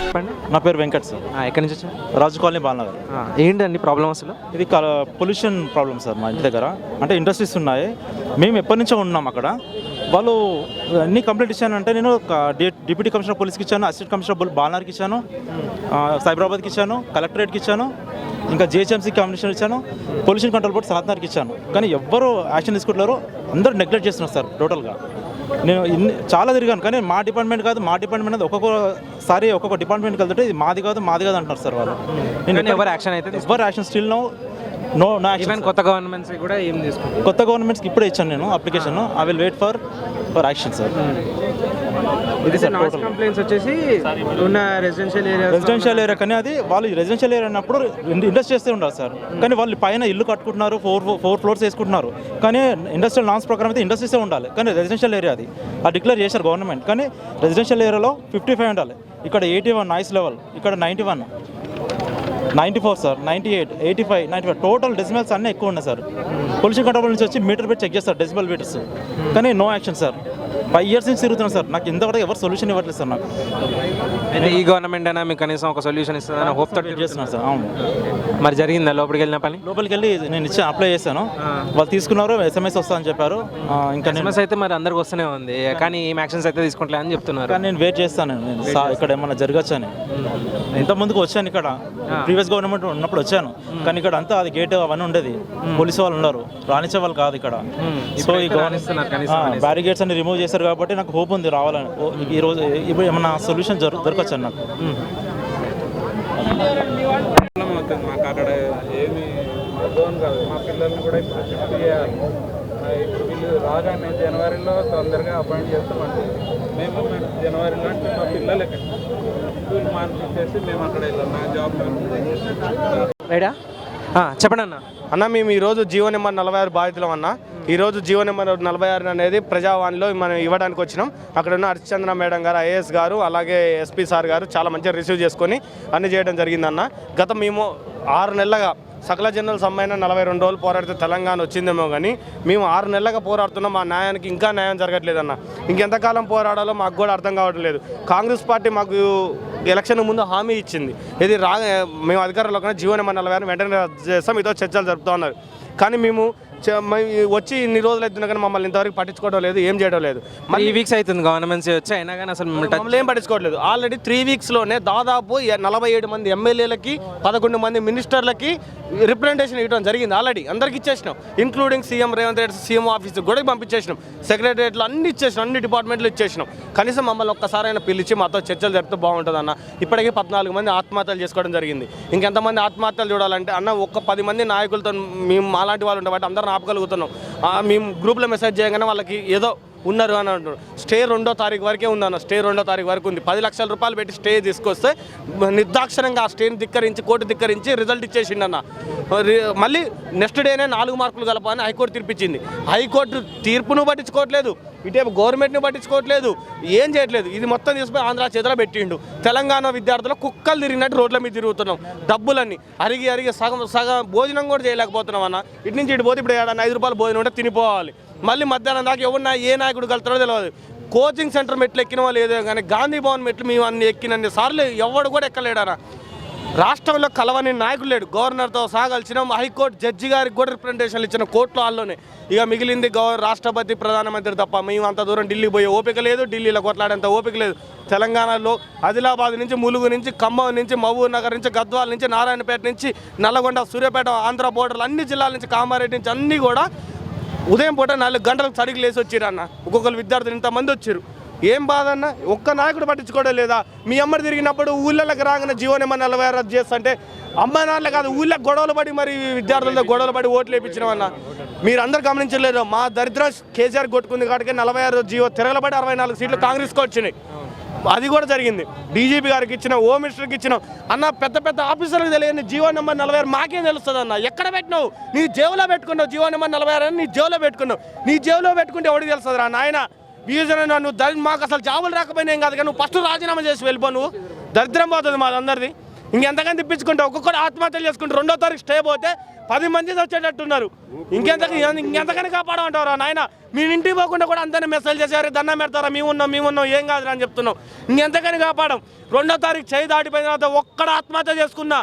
చెప్పండి. నా పేరు వెంకట్ సార్. ఎక్కడి నుంచి వచ్చారు? రాజు కాలనీ బాలనగర్. ఏంటండి ప్రాబ్లం అసలు? ఇది పొల్యూషన్ ప్రాబ్లం సార్. మా ఇంటి దగ్గర అంటే ఇండస్ట్రీస్ ఉన్నాయి. మేము ఎప్పటి నుంచో ఉన్నాం అక్కడ. వాళ్ళు అన్ని కంప్లైంట్ ఇచ్చానంటే నేను డిప్యూటీ కమిషనర్ పోలీస్కి ఇచ్చాను, అసిస్టెంట్ కమిషనర్ బాలనగర్కి ఇచ్చాను, సైబరాబాద్కి ఇచ్చాను, కలెక్టరేట్కి ఇచ్చాను, ఇంకా జిహెచ్ఎంసీ కమిషనర్ ఇచ్చాను, పొల్యూషన్ కంట్రోల్ బోర్డు సనత్నగర్కి ఇచ్చాను. కానీ ఎవ్వరూ యాక్షన్ తీసుకుంటున్నారు. అందరూ నెగ్లెక్ట్ చేస్తున్నారు సార్ టోటల్గా. నేను చాలా తిరిగాను కానీ మా డిపార్ట్మెంట్ కాదు, మా డిపార్ట్మెంట్ అనేది ఒక్కొక్కసారి ఒక్కొక్క డిపార్ట్మెంట్కి వెళ్తుంటే ఇది మాది కాదు అంటున్నారు సార్ వాళ్ళు. నేను ఎవరు యాక్షన్ అయితే ఎవరు యాక్షన్ స్టిల్ నో యాక్షన్. కొత్త గవర్నమెంట్స్ కూడా ఏం తీసుకుంటారు? కొత్త గవర్నమెంట్స్కి ఇప్పుడే ఇచ్చాను నేను application. I will wait for action sir. ఇది సార్ కంప్లైంట్స్ వచ్చేసి ఉన్న రెసిడెన్షియల్ ఏరియా కానీ అది వాళ్ళు రెసిడెన్షియల్ ఏరియా అన్నప్పుడు ఇండస్ట్రీ చేస్తే ఉండాలి సార్. కానీ వాళ్ళు పైన ఇల్లు కట్టుకుంటున్నారు, ఫోర్ ఫ్లోర్స్ వేసుకుంటున్నారు. కానీ ఇండస్ట్రియల్ నామ్స్ ప్రకారం అయితే ఇండస్ట్రీసే ఉండాలి. కానీ రెసిడెన్షియల్ ఏరియా అది డిక్లేర్ చేశారు గవర్నమెంట్. కానీ రెసిడెన్షియల్ ఏరియాలో 55 ఉండాలి. ఇక్కడ 81 నాయిస్ లెవెల్, ఇక్కడ 91, 94 సార్, 98, 85, 95 టోటల్ డెసిమల్స్ అన్నీ ఎక్కువ ఉన్నాయి సార్. పొల్యూషన్ కంట్రోల్ నుంచి వచ్చి మీటర్ పెట్టి చెక్ చేస్తారు డెసిమల్ మీటర్స్. కానీ నో యాక్షన్ సార్. 5 years నుంచి తిరుగుతున్నాను సార్. నాకు ఇంతవరకు ఎవరు సొల్యూషన్ ఇవ్వట్లేదు సార్. నాకు అయితే ఈ గవర్నమెంట్ అయినా మీకు కనీసం ఒక సొల్యూషన్ ఇస్తుందని హోప్ తోటి చేస్తున్నాను సార్. అవును. మరి జరిగిందా లోపలికి వెళ్ళిన పని? లోపలికి వెళ్ళి నేను అప్లై చేశాను. వాళ్ళు తీసుకున్నారు, SMS వస్తుందని చెప్పారు. ఇంకా SMS అయితే మరి అందరికి వస్తూనే ఉంది కానీ ఏం యాక్షన్స్ అయితే తీసుకుంటలే అని చెప్తున్నారు. కానీ నేను వెయిట్ చేస్తాను. నేను ఇక్కడ ఏమన్నా జరగచ్చు అని. ఇంతకుముందుకు వచ్చాను, ఇక్కడ ప్రీవియస్ గవర్నమెంట్ ఉన్నప్పుడు వచ్చాను. కానీ ఇక్కడ అంతా అది గేట్ అవన్నీ ఉండేది, పోలీసు వాళ్ళు ఉన్నారు, రాణించే వాళ్ళు కాదు ఇక్కడ. సో ఈ బ్యారిగేట్స్ అన్ని రిమూవ్ చేశారు కాబట్టి నాకు హోప్ ఉంది రావాలని. ఈ రోజు ఇప్పుడు ఏమన్నా సొల్యూషన్ దొరకచ్చు అని నాకు. మాకు అక్కడ ఏమి అర్థం కాదు. మా పిల్లల్ని కూడా ఇప్పుడు షిఫ్ట్ చేయాలి. ఇప్పుడు వీళ్ళు రాగానే జనవరిలో తొందరగా అపాయింట్ చేస్తామంటే మేము జనవరిలో అంటే మా పిల్లలు స్కూల్ మార్పించేసి మేము అక్కడ వెళ్ళాం. నా జాబ్ రైడా చెప్పండి అన్న. మేము ఈరోజు జీవో నెంబర్ 46 బాధితులం అన్న. ఈరోజు జీవో నెంబర్ 46 అనేది ప్రజావాణిలో మనం ఇవ్వడానికి వచ్చినాం. అక్కడ ఉన్న హరిశ్చంద్ర మేడం గారు, IAS గారు, అలాగే SP సార్ గారు చాలా మంచిగా రిసీవ్ చేసుకొని అన్ని చేయడం జరిగిందన్న. గత మేము 6 నెలలుగా సకల జనరల్ సమ్మెన 42 రోజులు పోరాడితే తెలంగాణ వచ్చిందేమో కానీ మేము 6 నెలలుగా పోరాడుతున్నాం. మా న్యాయానికి ఇంకా న్యాయం జరగట్లేదన్న. ఇంకెంతకాలం పోరాడాలో మాకు కూడా అర్థం కావట్లేదు. కాంగ్రెస్ పార్టీ మాకు ఎలక్షన్ ముందు హామీ ఇచ్చింది, ఇది మేము అధికారంలో కన్నా జీవో నెంబర్ 46 వెంటనే రద్దు చేస్తాం, మీతో చర్చలు జరుపుతూ ఉన్నారు. కానీ మేము వచ్చి ఇన్ని రోజులు అవుతున్నా కానీ మమ్మల్ని ఇంతవరకు పట్టించుకోవడం లేదు, ఏం చేయడం లేదు. 3 weeks అవుతుంది గవర్నమెంట్స్ వచ్చి, అయినా కానీ అసలు మమ్మల్ని ఏం పట్టించుకోవట్లేదు. ఆల్రెడీ 3 weeksలోనే దాదాపు 47 మంది ఎమ్మెల్యేలకి 11 మంది మినిస్టర్లకి రిప్రజెంటేషన్ ఇవ్వడం జరిగింది. ఆల్రెడీ అందరికి ఇచ్చేసినాం, including CM Revanth Reddy CM ఆఫీస్కి కూడా పంపించేసినాం. సెక్రటరియట్లో అన్ని ఇచ్చేసినాం, అన్ని డిపార్ట్మెంట్లు ఇచ్చేసినాం. కనీసం మమ్మల్ని ఒక్కసారైనా పిలిచి మాతో చర్చలు జరిపితే బాగుంటుంది అన్న. ఇప్పటికీ 14 మంది ఆత్మహత్యలు చేసుకోవడం జరిగింది. ఇంకెంతమంది ఆత్మహత్యలు చూడాలంటే అన్న ఒక 10 మంది నాయకులతో మేము అలాంటి వాళ్ళు ఉండబట్టి అందరూ ఆపగలుగుతున్నాం. మేము గ్రూప్లో మెసేజ్ చేయగానే వాళ్ళకి ఏదో ఉన్నారు అని అంటున్నారు. స్టే 2వ తారీఖు వరకే ఉందన్న. స్టే 2వ తారీఖు వరకు ఉంది. 10 లక్షల రూపాయలు పెట్టి స్టే తీసుకొస్తే నిర్దాక్షిణంగా ఆ స్టేని ధిక్కరించి కోర్టు ధిక్కరించి రిజల్ట్ ఇచ్చేసిండన్న. మళ్ళీ నెక్స్ట్ డేనే 4 మార్కులు కలపని హైకోర్టు తీర్పిచ్చింది. హైకోర్టు తీర్పును పట్టించుకోవట్లేదు, ఇటేపు గవర్నమెంట్ని పట్టించుకోవట్లేదు, ఏం చేయట్లేదు. ఇది మొత్తం తీసుకుని ఆంధ్ర చేతిలో పెట్టిండు. తెలంగాణ విద్యార్థులు కుక్కలు తిరిగినట్టు రోడ్ల మీద తిరుగుతున్నాం. డబ్బులన్నీ అరిగి సగం భోజనం కూడా చేయలేకపోతున్నాం అన్న. ఇటు నుంచి ఇటు పోతే ఇప్పుడు 5 రూపాయలు భోజనం ఉంటే తినిపోవాలి. మళ్ళీ మధ్యాహ్నం దాకా ఎవరున్నా ఏ నాయకుడు కలుతారో తెలియదు. కోచింగ్ సెంటర్ మెట్లు ఎక్కిన వాళ్ళు ఏదో కానీ గాంధీ భవన్ మెట్లు మేము అన్ని ఎక్కినన్ని సార్లు ఎవడు కూడా ఎక్కలేడనా. రాష్ట్రంలో కలవని నాయకులు లేడు. గవర్నర్తో సాగలిసిన హైకోర్టు జడ్జి గారికి కూడా రిప్రజెంటేషన్లు ఇచ్చిన కోర్టులో వాళ్ళలోనే. ఇక మిగిలింది రాష్ట్రపతి ప్రధానమంత్రి తప్ప. మేము అంత దూరం ఢిల్లీ పోయే ఓపిక లేదు, ఢిల్లీలో కొట్లాడేంత ఓపిక లేదు. తెలంగాణలో ఆదిలాబాద్ నుంచి, ములుగు నుంచి, ఖమ్మం నుంచి, మహబూబ్ నగర్ నుంచి, గద్వాల నుంచి, నారాయణపేట నుంచి, నల్లగొండ, సూర్యాపేట, ఆంధ్ర బోర్డర్లు అన్ని జిల్లాల నుంచి, కామారెడ్డి నుంచి అన్నీ కూడా ఉదయం పూట 4 గంటలకు సరిగ్గా లేసి వచ్చారు అన్న. ఒక్కొక్కరు విద్యార్థులు ఇంతమంది వచ్చారు. ఏం బాధ అన్న, ఒక్క నాయకుడు పట్టించుకోవడం లేదా? మీ అమ్మడి తిరిగినప్పుడు ఊళ్ళకి రాగానే జీవో నెంబర్ 46 రద్దు చేస్తుంటే అమ్మ నాన్నలే కాదు ఊళ్ళకి గొడవలు పడి మరి విద్యార్థులతో గొడవలు పడి ఓట్లు వేయించినామన్న. మీరు అందరు గమనించలేరు. మా దరిద్రం కేసీఆర్ కొట్టుకుంది కాబట్టి 46 జీవో తిరగలబడి 64 సీట్లు కాంగ్రెస్కి వచ్చినాయి. అది కూడా జరిగింది. డీజీపీ గారికి ఇచ్చిన, హోమ్ మినిస్టర్కి ఇచ్చిన అన్న. పెద్ద పెద్ద ఆఫీసర్లకు తెలియని జీవో నెంబర్ 46 మాకేం తెలుస్తుంది అన్న? ఎక్కడ పెట్టినావు? నీ జేబులో పెట్టుకున్నావు జీవో నెంబర్ 46 అని. నీ జేబులో పెట్టుకున్నావు. నీ జేబులో పెట్టుకుంటే ఎవరికి తెలుస్తుంది రా నాయన? బీజేపీ నువ్వు మాకు అసలు జాబులు రాకపోయినా ఏం కాదు కానీ నువ్వు ఫస్ట్ రాజీనామా చేసి వెళ్ళిపో. నువ్వు దరిద్రం పోతుంది మాదందరిది. ఇంకెంతకని తిప్పించుకుంటా ఒక్కొక్కరు ఆత్మహత్యలు చేసుకుంటారు. 2వ తారీఖు స్టే పోతే 10 మంది వచ్చేటట్టున్నారు. ఇంకెంతకని కాపాడమంటారా నాయన? మీ ఇంటికి పోకుండా కూడా అందరినీ మెసేజ్ చేసేవారు, దండం పెడతారా, మేమున్నాం ఏం కాదు అని చెప్తున్నాం. ఇంకెంతకని కాపాడం? 2వ తారీఖు చేయి దాటిపోయిన తర్వాత ఒక్కడ ఆత్మహత్య చేసుకున్నా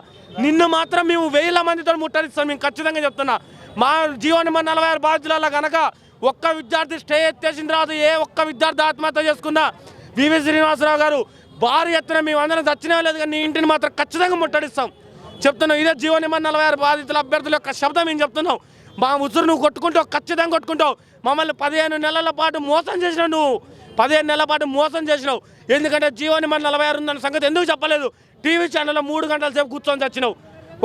నిన్ను మాత్రం మేము 1000 మందితో ముట్టడిస్తాం. మేము ఖచ్చితంగా చెప్తున్నా. మా జీవన 46 బాధ్యులలో కనుక ఒక్క విద్యార్థి స్టే ఎత్తేసిన తర్వాత ఏ ఒక్క విద్యార్థి ఆత్మహత్య చేసుకున్నా వివి శ్రీనివాసరావు గారు భారీ ఎత్తున మేము అందరం చచ్చినా లేదు కానీ నీ ఇంటిని మాత్రం ఖచ్చితంగా ముట్టడిస్తాం చెప్తున్నాం. ఇదే జీవన 46 బాధితుల అభ్యర్థుల యొక్క శబ్దం మేము చెప్తున్నాం. మా ఉసురు నువ్వు కొట్టుకుంటావు, ఖచ్చితంగా కొట్టుకుంటావు. మమ్మల్ని 15 నెలల పాటు మోసం చేసినావు. నువ్వు 15 నెలల పాటు మోసం చేసినావు. ఎందుకంటే జీవన 46 ఉందన్న సంగతి ఎందుకు చెప్పలేదు? టీవీ ఛానల్లో 3 గంటల సేపు కూర్చొని చచ్చినావు.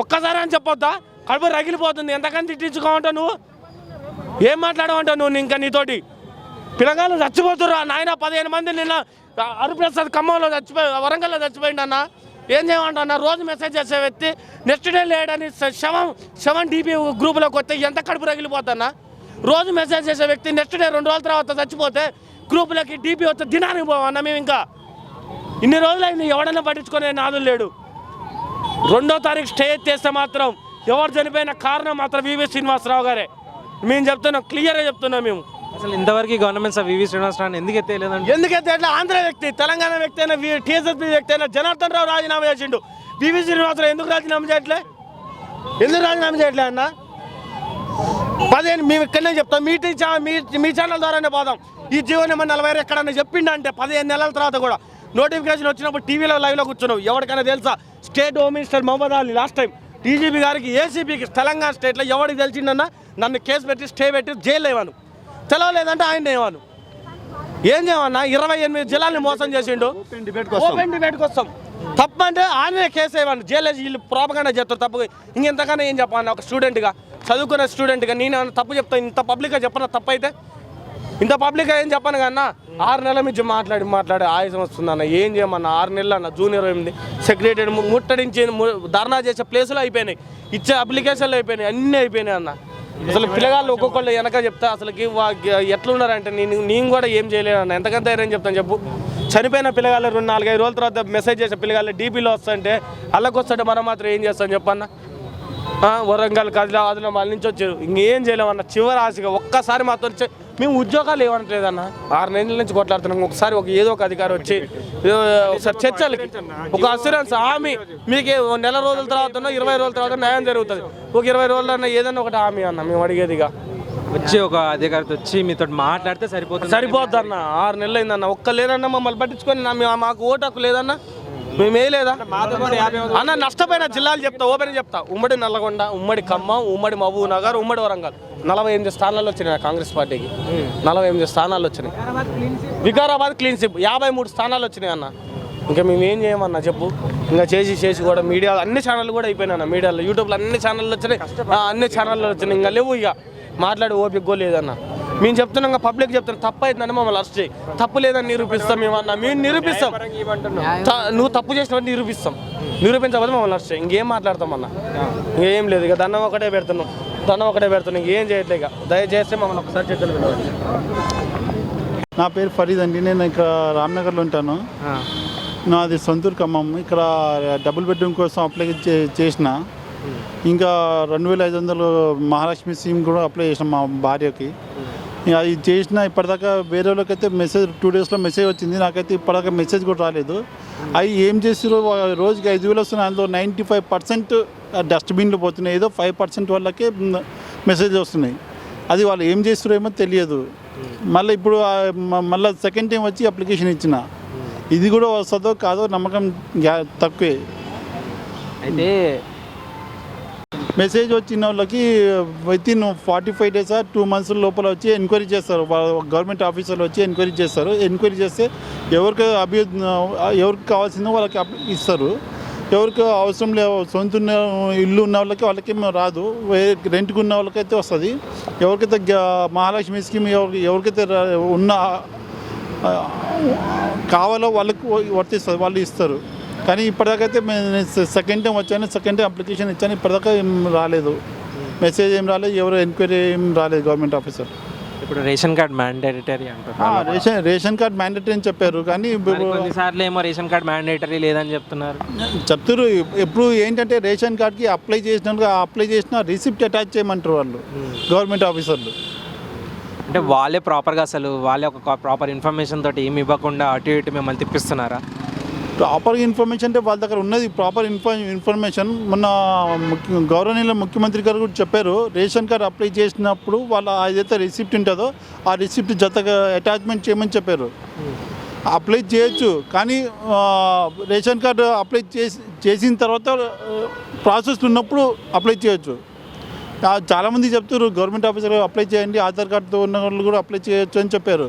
ఒక్కసారి అని చెప్పొద్దా? కడుపు రగిలిపోతుంది. ఎంతకని తిట్టించుకోమంటావు? నువ్వు ఏం మాట్లాడమంటావు? నువ్వు ఇంకా నీతోటి పిల్లగాళ్ళు చచ్చిపోతుర్రా నాయన. 15 మంది నిన్న హరిప్రసాద్ ఖమ్మంలో చచ్చిపోయి, వరంగల్లో చచ్చిపోయింది అన్న. ఏం చేయమంటా అన్న? రోజు మెసేజ్ చేసే వ్యక్తి నెక్స్ట్ డే లేడని శవం డీపీ గ్రూపులోకి వస్తే ఎంత కడుపు రగిలిపోతున్నా? రోజు మెసేజ్ చేసే వ్యక్తి నెక్స్ట్ డే 2 రోజుల తర్వాత చచ్చిపోతే గ్రూపులకి డీపీ వస్తే దినానికి పోవన్నా మేము. ఇంకా ఇన్ని రోజులైంది ఎవడన్నా పట్టించుకునే నాదులు లేడు. 2వ తారీఖు స్టే ఎత్తేస్తే మాత్రం ఎవరు చనిపోయిన కారణం మాత్రం వివి శ్రీనివాసరావు గారే. మేము చెప్తున్నాం, క్లియర్గా చెప్తున్నాం. మేము అసలు ఇంతవరకు గవర్నమెంట్ వివి శ్రీనివాసరావు ఎందుకు ఎత్తేయలేదండి? ఎందుకైతే అట్లా ఆంధ్ర వ్యక్తి, తెలంగాణ వ్యక్తి అయినా, టీఎస్ఎస్పీ వ్యక్తి అయినా జనార్దన్ రావు రాజీనామా చేసిండు. వివి శ్రీనివాసరావు ఎందుకు రాజీనామా చేయట్లే? అన్న 15 మేము ఇక్కడనే చెప్తాం. మీ ఛానల్ ద్వారానే పోదాం. ఈ జీవన 46 ఎక్కడన్నా చెప్పిండ అంటే 15 నెలల తర్వాత కూడా నోటిఫికేషన్ వచ్చినప్పుడు టీవీలో లైవ్లో కూర్చున్నావు. ఎవరికైనా తెలుసా? State home minister Mohammed Ali last time DGP గారికి, ఏసీపీకి తెలంగాణ స్టేట్లో ఎవరికి తెలిసిందన్నా నన్ను కేసు పెట్టి స్టే పెట్టి జైలు లేవాను. తెలవలేదంటే ఆయన ఏమను ఏం చేయమన్నా? 28 జిల్లాల్ని మోసం చేసిండు. ఓపెన్ డిబేట్ కోసం తప్పు అంటే ఆయనే కేసు వేయమని జైలు వీళ్ళు ప్రోపగండా చేస్తారు. తప్పు ఇంకెంతకన్నా ఏం చెప్పాను? ఒక స్టూడెంట్గా, చదువుకున్న స్టూడెంట్గా నేను తప్పు చెప్తాను. ఇంత పబ్లిక్గా చెప్పను తప్పు అయితే? ఇంత పబ్లిక్గా ఏం చెప్పాను కన్నా? 6 నెలల నుంచి మాట్లాడి ఆయుధం వస్తుందన్న. ఏం చేయమన్నా? 6 నెలలు అన్న. జూనియర్ 8 సెక్రటరీ ముట్టడించి ధర్నా చేసే ప్లేసులు అయిపోయినాయి, ఇచ్చే అప్లికేషన్లు అయిపోయినాయి, అన్నీ అయిపోయినాయి అన్న. అసలు పిల్లగాళ్ళు ఒక్కొక్కళ్ళు వెనక చెప్తా అసలుకి ఎట్లున్నారంటే నేను కూడా ఏం చేయలేను అన్న. ఎంతకంత ధైర్యం చెప్తాను చెప్పు? చనిపోయిన పిల్లగాళ్ళు 4-5 రోజుల తర్వాత మెసేజ్ చేసే పిల్లగాళ్ళు డీపీలో వస్తుంటే అల్లకి వస్తుంటే మనం మాత్రం ఏం చేస్తాం చెప్పన్న? వరంగల్ ఆదిలాబాద్ నుంచి వచ్చారు. ఇంకేం చేయలేమన్న. చివరి ఆశగా ఒక్కసారి మాతో మేము ఉద్యోగాలు ఏమనట్లేదన్న. 6 నెలల నుంచి కొట్లాడుతున్నాం. ఒకసారి ఏదో ఒక అధికారి వచ్చి ఒకసారి చర్చలకి ఒక అస్యూరెన్స్ హామీ, మీకు నెల రోజుల తర్వాత 20 రోజుల తర్వాత న్యాయం జరుగుతుంది. ఒక 20 రోజులు అన్న ఏదన్నా ఒకటి హామీ అన్న మేము అడిగేదిగా. వచ్చి ఒక అధికారితో వచ్చి మీతో మాట్లాడితే సరిపోద్ది అన్న. 6 నెలలు అయిందన్న. ఒక్క లేదన్నా మమ్మల్ని పట్టించుకొని మాకు ఓటు హక్కు లేదన్నా. మేమే లేదా అన్న? నష్టపోయిన జిల్లాలు చెప్తా, ఓపెన్ చెప్తా. ఉమ్మడి నల్లగొండ, ఉమ్మడి ఖమ్మం, ఉమ్మడి మహబూబ్ నగర్, ఉమ్మడి వరంగల్ 48 స్థానాలు వచ్చినాయి కాంగ్రెస్ పార్టీకి. 48 స్థానాలు వచ్చినాయి. వికారాబాద్ క్లీన్ స్వీప్ 53 స్థానాలు వచ్చినాయి అన్న. ఇంకా మేము ఏం చేయమన్నా చెప్పు? ఇంకా చేసి కూడా మీడియా అన్ని ఛానళ్ళు కూడా అయిపోయినా అన్న. మీడియాలో యూట్యూబ్లో అన్ని ఛానళ్ళు వచ్చినాయి, అన్ని ఛానల్లో వచ్చినాయి. ఇంకా లేవు. ఇక మాట్లాడి ఓపిక లేదన్న. మేము చెప్తున్నాం, పబ్లిక్ చెప్తున్నాం. తప్పు అవుతుందని మమ్మల్ని అరెస్ట్ చేయి. తప్పు లేదని నిరూపిస్తాం. మేమన్నా మేము నిరూపిస్తాం. నువ్వు తప్పు చేసినట్టు నిరూపించకపోతే మమ్మల్ని అరెస్ట్ చేయి. ఇంకేం మాట్లాడతాం అన్న? ఇంకేం లేదు. ఇక దండం ఒకటే పెడుతున్నాం. ఇంకేం చేయట్లేదు. ఇక దయచేసి మమ్మల్ని ఒకసారి చేతులు పెట్టవచ్చు. నా పేరు ఫరీద్ అండి. నేను ఇక్కడ రామ్నగర్లో ఉంటాను. నాది సొంతూరు ఖమ్మం. ఇక్కడ డబుల్ బెడ్రూమ్ కోసం అప్లై చేసిన. ఇంకా 2500 మహాలక్ష్మి స్కీమ్ కూడా అప్లై చేసిన మా భార్యకి. అది చేసిన ఇప్పటిదాకా వేరే వాళ్ళకైతే మెసేజ్ 2 డేస్లో మెసేజ్ వచ్చింది. నాకైతే ఇప్పటిదాకా మెసేజ్ కూడా రాలేదు. అవి ఏం చేసిరో రోజుకి 5,000 వస్తున్నాయి. అందులో 95% డస్ట్బిన్లు పోతున్నాయి. ఏదో 5% వాళ్ళకే మెసేజ్ వస్తున్నాయి. అది వాళ్ళు ఏం చేస్తారో ఏమో తెలియదు. మళ్ళీ ఇప్పుడు మళ్ళీ సెకండ్ టైం వచ్చి అప్లికేషన్ ఇచ్చిన. ఇది కూడా వస్తుందో కాదో నమ్మకం తక్కువే. అయితే మెసేజ్ వచ్చిన వాళ్ళకి వితిన్ 45 డేస్ 2 మంత్స్ లోపల వచ్చి ఎంక్వైరీ చేస్తారు. గవర్నమెంట్ ఆఫీసర్లు వచ్చి ఎంక్వైరీ చేస్తారు. ఎంక్వైరీ చేస్తే ఎవరికి కావాల్సిందో వాళ్ళకి ఇస్తారు. ఎవరికి అవసరం లేవు, సొంత ఇల్లు ఉన్న వాళ్ళకి రాదు. రెంట్కి ఉన్న వాళ్ళకైతే వస్తుంది. ఎవరికైతే మహాలక్ష్మి స్కీమ్ ఎవరికైతే ఉన్న కావాలో వాళ్ళకి వర్తిస్తుంది, వాళ్ళు ఇస్తారు. కానీ ఇప్పటిదాకైతే సెకండ్ టైం వచ్చాను, సెకండ్ టైం అప్లికేషన్ ఇచ్చాను. ఇప్పటిదాకా ఏం రాలేదు, మెసేజ్ ఏం రాలేదు, ఎవరు ఎంక్వైరీ ఏం రాలేదు గవర్నమెంట్ ఆఫీసర్. ఇప్పుడు రేషన్ కార్డ్ మ్యాండేటరీ అంటారు రేషన్ కార్డ్ మ్యాండేటరీ అని చెప్పారు కానీ కొన్నిసార్లు ఏమో రేషన్ కార్డ్ మ్యాండేటరీ లేదని చెప్తున్నారు. చెప్తారు ఎప్పుడు ఏంటంటే రేషన్ కార్డ్కి అప్లై చేసిన రిసిప్ట్ అటాచ్ చేయమంటారు వాళ్ళు గవర్నమెంట్ ఆఫీసర్లు. అంటే వాళ్ళే ప్రాపర్గా అసలు వాళ్ళే ఒక ప్రాపర్ ఇన్ఫర్మేషన్ తోటి ఏమి ఇవ్వకుండా అటు ఇటు మిమ్మల్ని తిప్పిస్తున్నారా? ప్రాపర్ ఇన్ఫర్మేషన్ అంటే వాళ్ళ దగ్గర ఉన్నది ప్రాపర్ ఇన్ఫర్మేషన్. మొన్న గౌరవనీయుల ముఖ్యమంత్రి గారు కూడా చెప్పారు రేషన్ కార్డు అప్లై చేసినప్పుడు వాళ్ళ ఏదైతే రిసిప్ట్ ఉంటుందో ఆ రిసిప్ట్ జతగా అటాచ్మెంట్ చేయమని చెప్పారు. అప్లై చేయొచ్చు కానీ రేషన్ కార్డు అప్లై చేసిన తర్వాత ప్రాసెస్ ఉన్నప్పుడు అప్లై చేయొచ్చు. చాలామంది చెప్తారు గవర్నమెంట్ ఆఫీసర్ అప్లై చేయండి, ఆధార్ కార్డుతో ఉన్న వాళ్ళు కూడా అప్లై చేయొచ్చు అని చెప్పారు.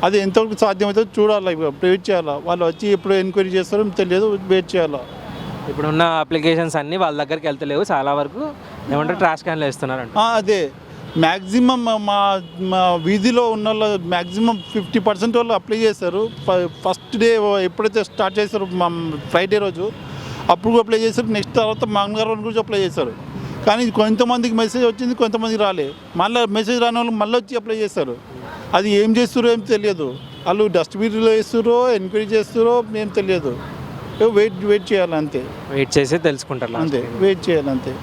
అది ఎంతవరకు సాధ్యమవుతుందో చూడాలి, వెయిట్ చేయాలా. వాళ్ళు వచ్చి ఎప్పుడు ఎంక్వైరీ చేస్తారో తెలియదు, వెయిట్ చేయాలా. ఇప్పుడున్న అప్లికేషన్స్ అన్నీ వాళ్ళ దగ్గరికి వెళ్తలేవు, చాలా వరకు ఏమంటారు ట్రాష్ క్యాన్లు వేస్తున్నారు అంట. అదే మ్యాక్సిమం మా వీధిలో ఉన్న వాళ్ళు మ్యాక్సిమం 50% వాళ్ళు అప్లై చేస్తారు. ఫస్ట్ డే ఎప్పుడైతే స్టార్ట్ చేస్తారో మా ఫ్రైడే రోజు అప్పుడు అప్లై చేస్తారు. నెక్స్ట్ తర్వాత మంగళవారం గురించి అప్లై చేస్తారు. కానీ కొంతమందికి మెసేజ్ వచ్చింది, కొంతమందికి రాలే. మళ్ళీ మెసేజ్ రాని వాళ్ళు మళ్ళీ వచ్చి అప్లై చేస్తారు. అది ఏం చేస్తారో ఏం తెలియదు. వాళ్ళు డస్ట్బిన్లో వేస్తారో ఎంక్వైరీ చేస్తారో ఏం తెలియదు. వెయిట్ చేయాలి అంతే. వెయిట్ చేసి తెలుసుకుంటారు అంతే, వెయిట్ చేయాలి అంతే.